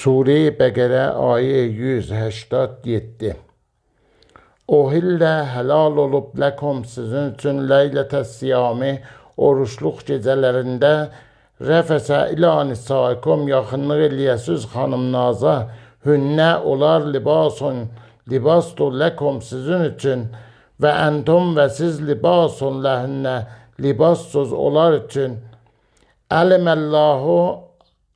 Sure-i Bəqərə ayə 187. Ohillə helal olub ləkum sizin üçün leylətəs siyami oruçluq gecələrində rəfəsə ilə nisaikum yaxınlıq eləyəsiz xanımnaza hünnə olar libasdur ləkum sizin üçün və əntum və siz libasun ləhünnə libassuz olar üçün əliməllahu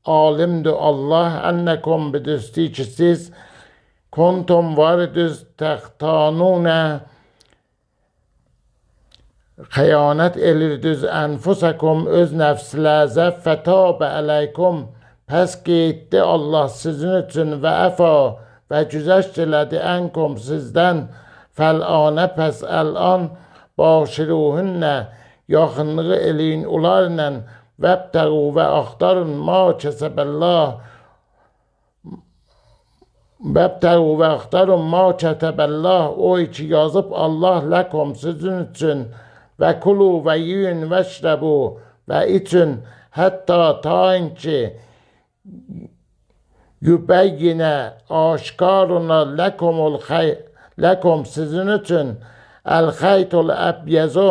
alimdir Allah ənəkum büdüstü ki siz kontum varidüz təxtanunə xəyanət elirdüz ənfusakum öz nəfsləzə fətabə ələykum pəs qeytdi Allah sizin üçün və əfa və güzəşt elədi ənkum sizdən fəl'anə pəs əl'an başiruhünnə yaxınlığı eləyin ularla vəbtəğu və axtarın ma kəsəbəllah vəbtəğu və axtarın ma kətəbəllah o ki yazıb Allah ləkum sizin üçün və kulu və yiyin və şrəbu və üçün hətta tayin ki yübəyyinə aşkaruna ləkum sizin üçün əl-xəytul əbyəzu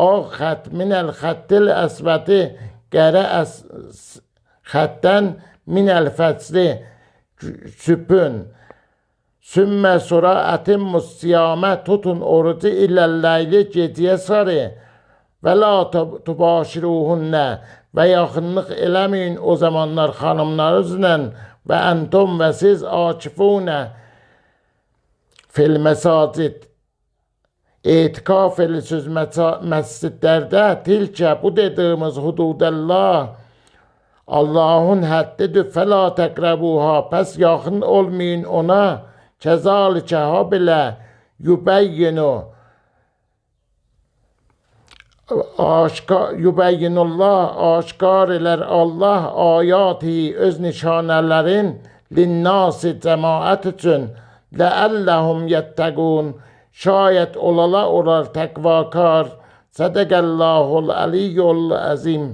ağ xət minəl xəttil əsvəti qərə xətdən minəl fətsli süpün sümmə sonra ətimmus siyamə tutun orucu illələyli geciyə sarı və la tubaşiruhunnə və yaxınlıq eləməyin o zamanlar xanımlarınızla və əntum və siz akifunə fil məsacid etikaf elisiniz məscidlərdə tilkə bu dediyimiz hududəllah Allahın həddidir fəla təqrəbuha pəs yaxın olmayın ona kəzalikə ha belə yübəyyinu yübəyyinullah aşkar elər Allah ayati öz nişanələrin linnasi cəmaət üçün ləəlləhum yettəqun şayət olala olar təqvakar sədəqəllahul əliyyul əzim.